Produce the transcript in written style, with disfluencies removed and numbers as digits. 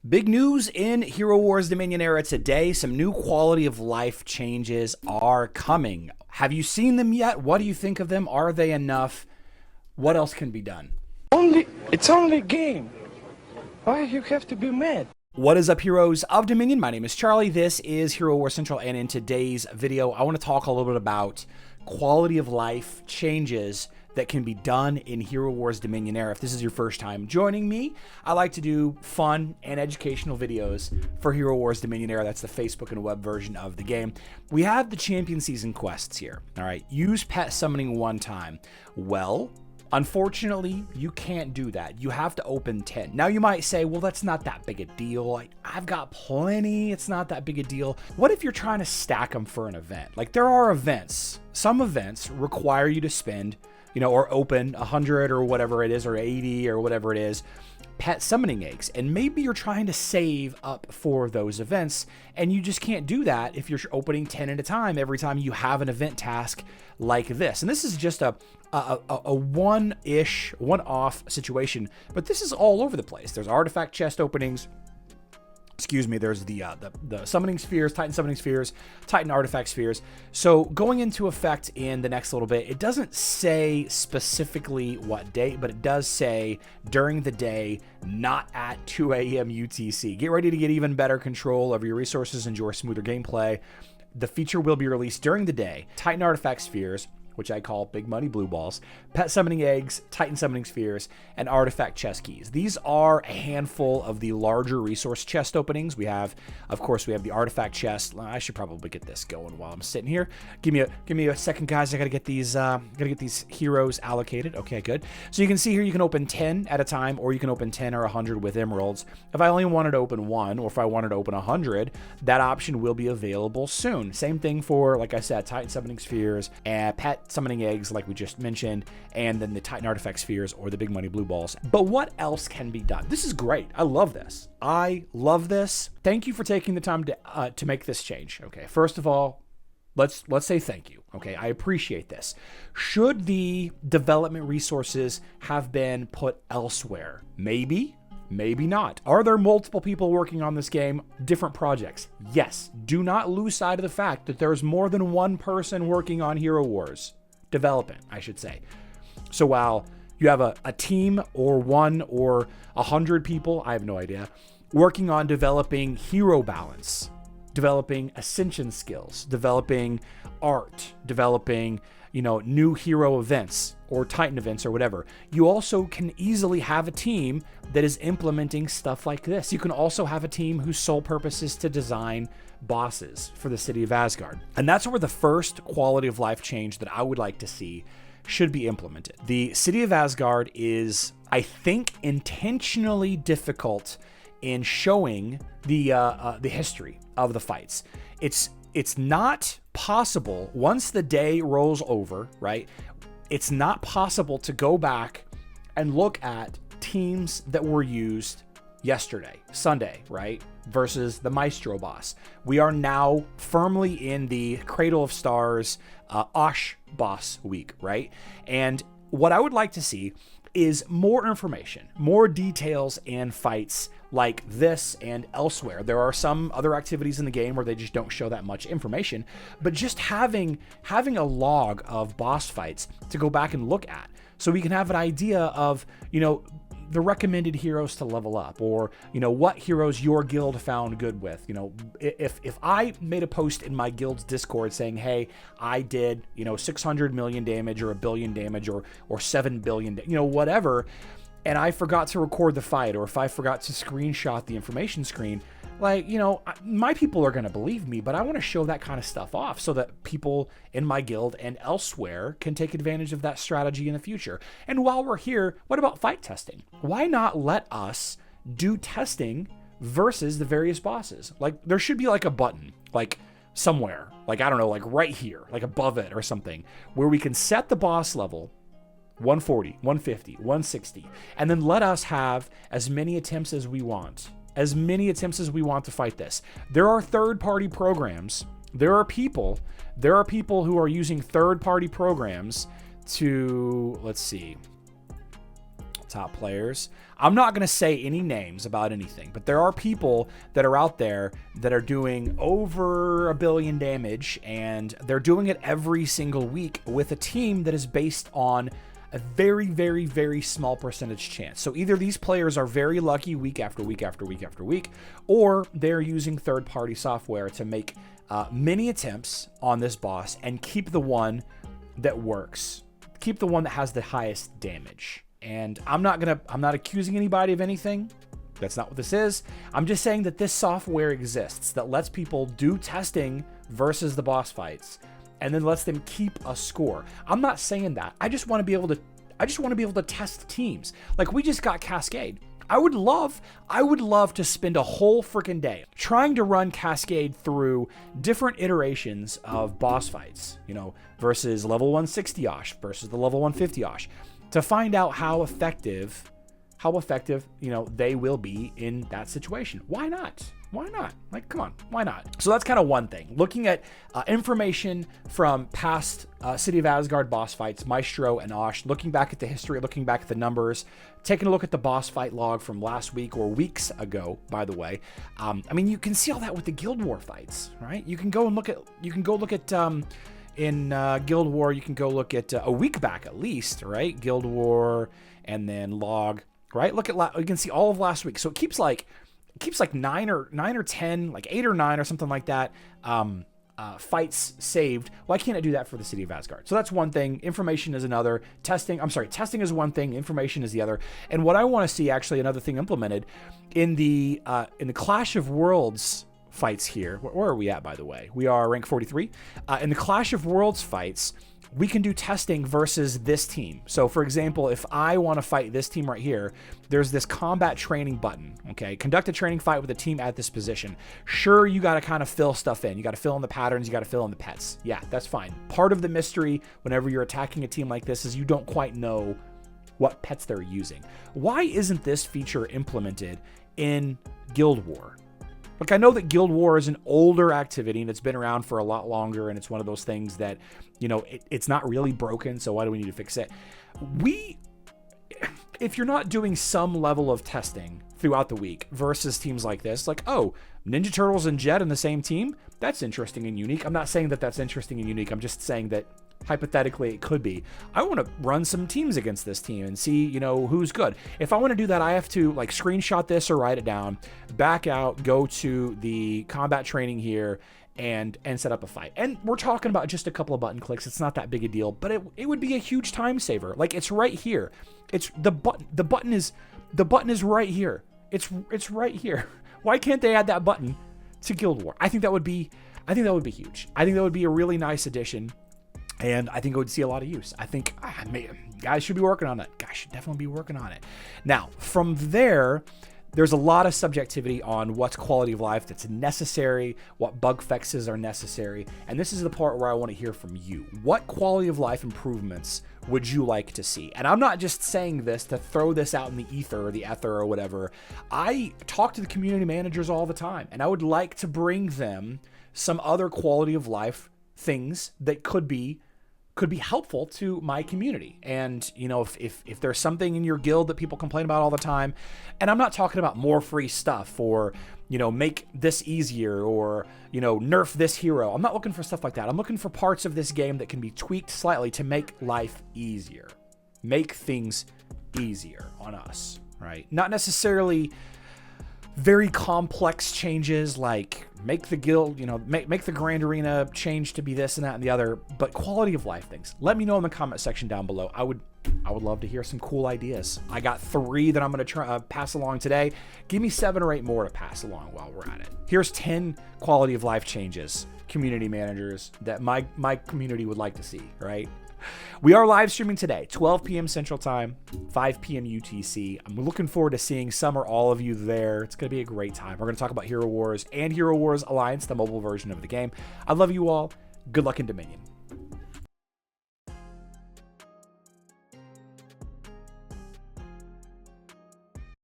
Big news in Hero Wars Dominion era today. Some new quality of life changes are coming. Have you seen them yet? What do you think of them? Are they enough? What else can be done? It's only a game. Why you have to be mad? What is up, heroes of Dominion? My name is Charlie. This is Hero Wars Central, and in today's video, I want to talk a little bit about quality of life changes that can be done in Hero Wars Dominion era. If this is your first time joining me, I like to do fun and educational videos for Hero Wars Dominion era. That's the Facebook and web version of the game. We have the champion season quests here. All right, use pet summoning one time. Well, unfortunately, you can't do that. You have to open 10. Now you might say, well, that's not that big a deal. I've got plenty. It's not that big a deal. What if you're trying to stack them for an event? Like, there are events. Some events require you to spend, or open 100 or whatever it is, or 80 or whatever it is, pet summoning eggs. And maybe you're trying to save up for those events, and you just can't do that if you're opening 10 at a time every time you have an event task like this. And this is just a one-off situation, but this is all over the place. There's artifact chest openings. There's the summoning spheres, Titan summoning spheres, Titan artifact spheres. So going into effect in the next little bit, it doesn't say specifically what date, but it does say during the day, not at 2 a.m. UTC. Get ready to get even better control of your resources, enjoy smoother gameplay. The feature will be released during the day. Titan artifact spheres, which I call big money blue balls, pet summoning eggs, Titan summoning spheres, and artifact chest keys. These are a handful of the larger resource chest openings. We have the artifact chest. I should probably get this going while I'm sitting here. Give me a second, guys. I gotta get these heroes allocated. Okay, good. So you can see here, you can open 10 at a time, or you can open 10 or 100 with emeralds. If I only wanted to open one, or if I wanted to open 100, that option will be available soon. Same thing for, like I said, Titan summoning spheres and pet summoning eggs, like we just mentioned, and then the Titan artifact spheres or the big money blue balls. But what else can be done? This is great. I love this. Thank you for taking the time to make this change. Okay, first of all, let's say thank you. Okay, I appreciate this. Should the development resources have been put elsewhere? Maybe not. Are there multiple people working on this game, different projects? Yes. Do not lose sight of the fact that there's more than one person working on Hero Wars. Development, I should say. So while you have a team or 1 or 100 people, I have no idea, working on developing hero balance, developing ascension skills, developing art, developing, new hero events or Titan events or whatever, you also can easily have a team that is implementing stuff like this. You can also have a team whose sole purpose is to design bosses for the city of Asgard. And that's where the first quality of life change that I would like to see should be implemented. The city of Asgard is, I think, intentionally difficult in showing the history of the fights. It's not possible once the day rolls over, right? It's not possible to go back and look at teams that were used yesterday, Sunday, right? Versus the Maestro boss. We are now firmly in the Cradle of Stars, Osh boss week, right? And what I would like to see is more information, more details and fights like this and elsewhere. There are some other activities in the game where they just don't show that much information, but just having a log of boss fights to go back and look at, so we can have an idea of, the recommended heroes to level up, or, what heroes your guild found good with. If I made a post in my guild's Discord saying, hey, I did, 600 million damage or 1 billion damage or 7 billion, whatever, and I forgot to record the fight, or if I forgot to screenshot the information screen, my people are going to believe me, but I want to show that kind of stuff off so that people in my guild and elsewhere can take advantage of that strategy in the future. And while we're here, what about fight testing? Why not let us do testing versus the various bosses? Like, there should be like a button, like somewhere, like, I don't know, like right here, like above it or something, where we can set the boss level 140, 150, 160, and then let us have as many attempts as we want. To fight this. There are third-party programs. There are people who are using third-party programs to, let's see, top players. I'm not going to say any names about anything, but there are people that are out there that are doing over 1 billion damage, and they're doing it every single week with a team that is based on a very, very, very small percentage chance. So either these players are very lucky week after week after week after week, or they're using third-party software to make many attempts on this boss and keep the one that works. Keep the one that has the highest damage. And I'm not accusing anybody of anything. That's not what this is. I'm just saying that this software exists that lets people do testing versus the boss fights, and then lets them keep a score. I'm not saying that. I just want to be able to test teams. Like, we just got Cascade. I would love to spend a whole freaking day trying to run Cascade through different iterations of boss fights, versus level 160 Osh versus the level 150 Osh, to find out how effective, they will be in that situation. Why not? Why not? Like, come on, why not? So that's kind of one thing. Looking at information from past City of Asgard boss fights, Maestro and Osh, looking back at the history, looking back at the numbers, taking a look at the boss fight log from last week or weeks ago, by the way. You can see all that with the Guild War fights, right? You can go look at in Guild War, you can go look at a week back at least, right? Guild War and then log, right? Look at, you can see all of last week. So it keeps like 9 or 10, like 8 or 9 or something like that, fights saved. Why can't it do that for the City of Asgard? So that's one thing. Information is another. Testing is one thing. Information is the other. And what I want to see, actually, another thing implemented in the Clash of Worlds fights here. Where are we at, by the way? We are rank 43. In the Clash of Worlds fights, we can do testing versus this team. So for example, if I want to fight this team right here, there's this combat training button, okay? Conduct a training fight with a team at this position. Sure, you got to kind of fill stuff in. You got to fill in the patterns. You got to fill in the pets. Yeah, that's fine. Part of the mystery whenever you're attacking a team like this is you don't quite know what pets they're using. Why isn't this feature implemented in Guild War? Like, I know that Guild War is an older activity and it's been around for a lot longer, and it's one of those things that, it's not really broken, so why do we need to fix it? If you're not doing some level of testing throughout the week versus teams like this, like, oh, Ninja Turtles and Jet in the same team, that's interesting and unique. I'm not saying that that's interesting and unique. I'm just saying that hypothetically it could be. I want to run some teams against this team and see, who's good. If I want to do that, I have to screenshot this or write it down, back out, go to the combat training here and set up a fight. And we're talking about just a couple of button clicks. It's not that big a deal, but it would be a huge time saver. Like, it's right here. It's the button is right here. It's right here. Why can't they add that button to Guild War? I think that would be huge. I think that would be a really nice addition. And I think it would see a lot of use. I think guys should be working on that. Guys should definitely be working on it. Now, from there's a lot of subjectivity on what's quality of life that's necessary, what bug fixes are necessary. And this is the part where I want to hear from you. What quality of life improvements would you like to see? And I'm not just saying this to throw this out in the ether or the ether or whatever. I talk to the community managers all the time, and I would like to bring them some other quality of life things that could be helpful to my community. And, if there's something in your guild that people complain about all the time, and I'm not talking about more free stuff or, make this easier or, nerf this hero. I'm not looking for stuff like that. I'm looking for parts of this game that can be tweaked slightly to make life easier, make things easier on us, right? Not necessarily very complex changes like make the guild, make the grand arena change to be this and that and the other, but quality of life things. Let me know in the comment section down below. I would love to hear some cool ideas. I got 3 that I'm going to try pass along today. Give me 7 or 8 more to pass along while we're at it. Here's 10 quality of life changes, community managers, that my community would like to see, right? We are live streaming today, 12 p.m. Central Time, 5 p.m. UTC. I'm looking forward to seeing some or all of you there. It's going to be a great time. We're going to talk about Hero Wars and Hero Wars Alliance, the mobile version of the game. I love you all. Good luck in Dominion.